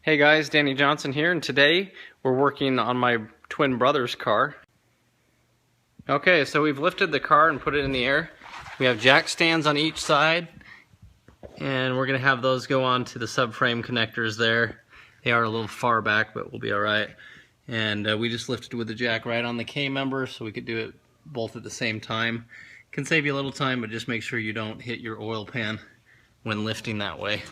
Hey guys, Danny Johnson here, and today we're working on my twin brother's car. Okay, so we've lifted the car and put it in the air. We have jack stands on each side, and we're going to have those go on to the subframe connectors there. They are a little far back, but we'll be alright. And we just lifted with the jack right on the K-member, so we could do it both at the same time. Can save you a little time, but just make sure you don't hit your oil pan when lifting that way.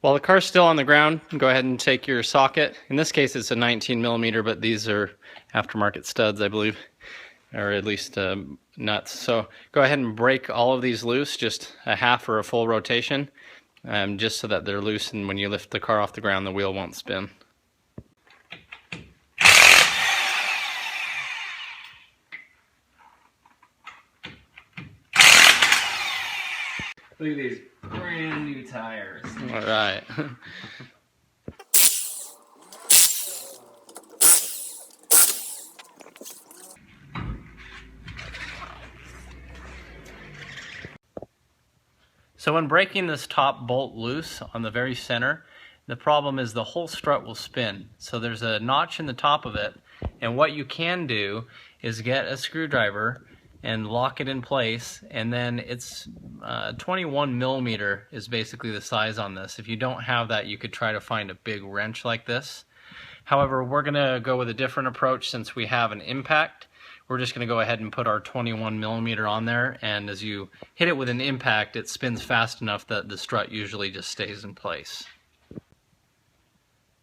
While the car's still on the ground, go ahead and take your socket. In this case it's a 19mm, but these are aftermarket studs, I believe, or at least nuts. So go ahead and break all of these loose, just a half or a full rotation, just so that they're loose, and when you lift the car off the ground the wheel won't spin. Look at these brand new tires. All right. So when breaking this top bolt loose on the very center, the problem is the whole strut will spin. So there's a notch in the top of it, and what you can do is get a screwdriver and lock it in place, and then it's 21mm is basically the size on this. If you don't have that, you could try to find a big wrench like this. However, we're going to go with a different approach since we have an impact. We're just going to go ahead and put our 21mm on there, and as you hit it with an impact, it spins fast enough that the strut usually just stays in place.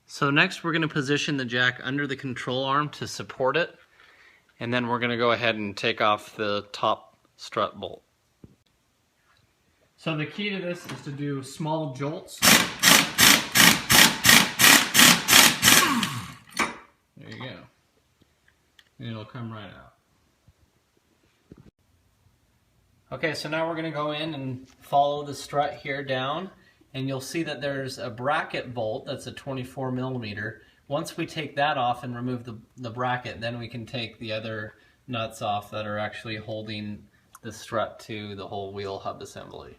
So next we're going to position the jack under the control arm to support it, and then we're going to go ahead and take off the top strut bolt. So the key to this is to do small jolts. There you go. And it'll come right out. Okay, so now we're going to go in and follow the strut here down, and you'll see that there's a bracket bolt that's a 24mm. Once we take that off and remove the bracket, then we can take the other nuts off that are actually holding the strut to the whole wheel hub assembly.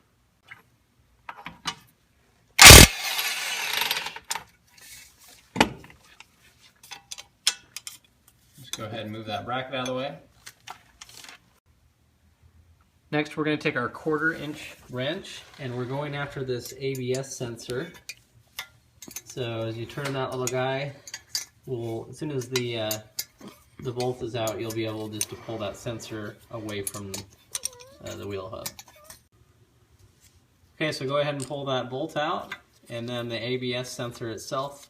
Just go ahead and move that bracket out of the way. Next we're going to take our 1/4-inch wrench, and we're going after this ABS sensor. So as you turn that little guy, as soon as the bolt is out, you'll be able just to pull that sensor away from the wheel hub. Okay, so go ahead and pull that bolt out, and then the ABS sensor itself,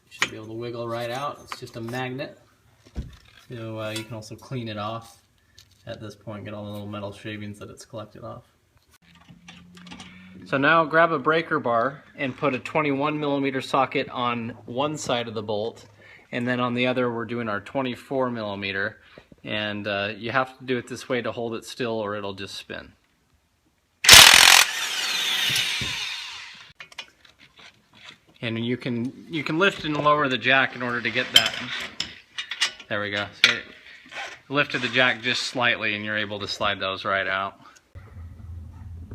you should be able to wiggle right out. It's just a magnet. So you can also clean it off at this point, get all the little metal shavings that it's collected off. So now grab a breaker bar and put a 21mm socket on one side of the bolt, and then on the other we're doing our 24mm, and you have to do it this way to hold it still or it'll just spin. And you can lift and lower the jack in order to get that. There we go. So lifted the jack just slightly and you're able to slide those right out.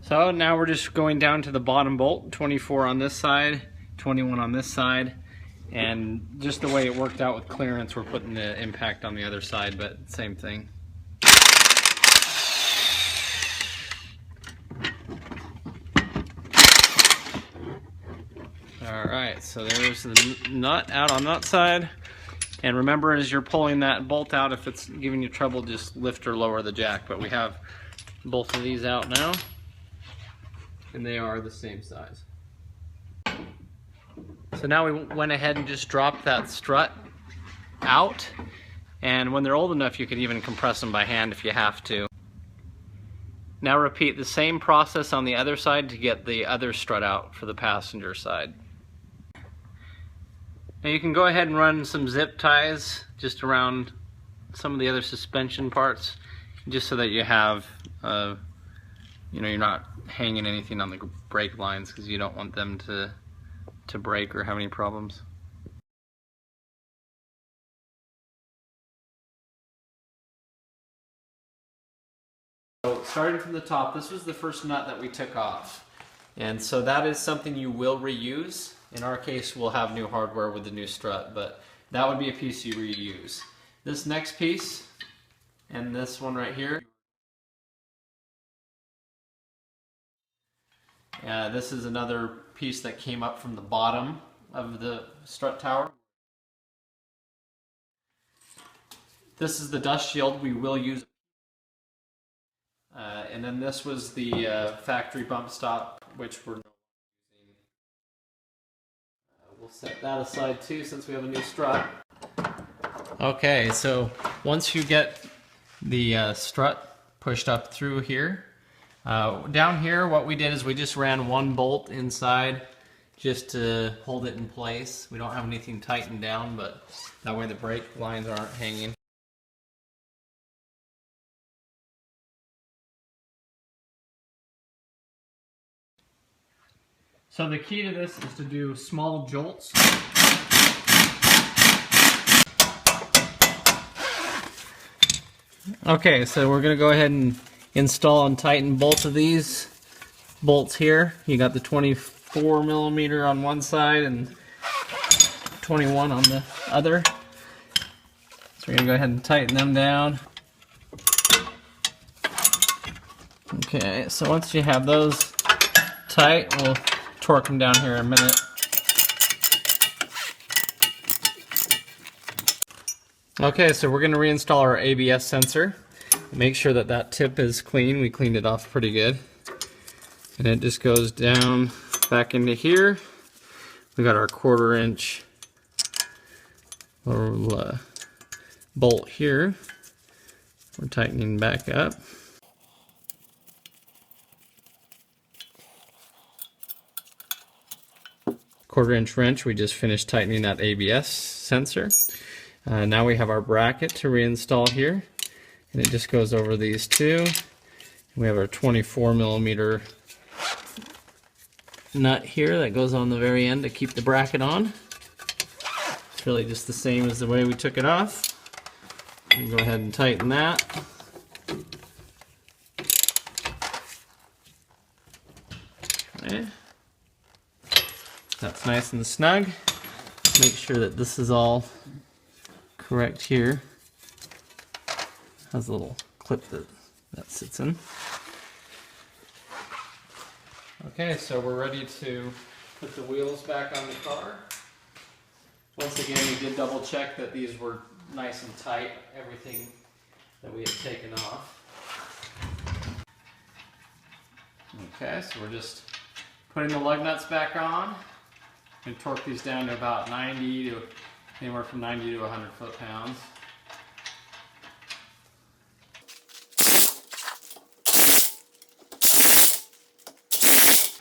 So now we're just going down to the bottom bolt, 24 on this side, 21 on this side, and just the way it worked out with clearance, we're putting the impact on the other side, but same thing. Alright, so there's the nut out on that side. And remember, as you're pulling that bolt out, if it's giving you trouble, just lift or lower the jack. But we have both of these out now, and they are the same size. So now we went ahead and just dropped that strut out, and when they're old enough you could even compress them by hand if you have to. Now repeat the same process on the other side to get the other strut out for the passenger side. Now you can go ahead and run some zip ties just around some of the other suspension parts, just so that you have, you're not hanging anything on the brake lines, because you don't want them to break or have any problems. So starting from the top, this was the first nut that we took off. And so that is something you will reuse. In our case, we'll have new hardware with the new strut, but that would be a piece you reuse. This next piece, and this one right here, this is another piece that came up from the bottom of the strut tower. This is the dust shield we will use. And then this was the factory bump stop, which we're not using. We'll set that aside too, since we have a new strut. Okay, so once you get the strut pushed up through here, down here what we did is we just ran one bolt inside just to hold it in place. We don't have anything tightened down, but that way the brake lines aren't hanging. So the key to this is to do small jolts. Okay, so we're going to go ahead and install and tighten both of these bolts here. You got the 24 millimeter on one side and 21 on the other. So we're going to go ahead and tighten them down. Okay, so once you have those tight, we'll torque them down here in a minute. Okay, so we're going to reinstall our ABS sensor. Make sure that that tip is clean. We cleaned it off pretty good. And it just goes down back into here. We got our 1/4 inch little bolt here. We're tightening back up. 1/4 inch wrench. We just finished tightening that ABS sensor. Now we have our bracket to reinstall here, and it just goes over these two. We have our 24 millimeter nut here that goes on the very end to keep the bracket on. It's really just the same as the way we took it off. You go ahead and tighten that. Okay. That's nice and snug. Make sure that this is all correct here. Has a little clip that sits in. Okay, so we're ready to put the wheels back on the car. Once again, we did double check that these were nice and tight, everything that we had taken off. Okay, so we're just putting the lug nuts back on and torque these down to about 90 to anywhere from 90 to 100 foot-pounds.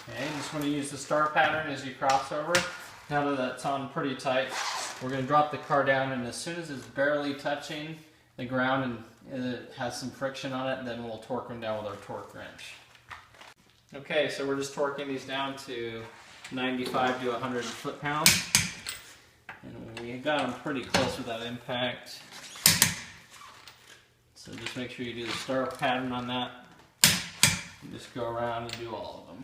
Okay, just want to use the star pattern as you cross over. Now that that's on pretty tight, we're going to drop the car down, and as soon as it's barely touching the ground and it has some friction on it, then we'll torque them down with our torque wrench. Okay, so we're just torquing these down to 95 to 100 foot-pounds. And we got them pretty close with that impact. So just make sure you do the star pattern on that. And just go around and do all of them.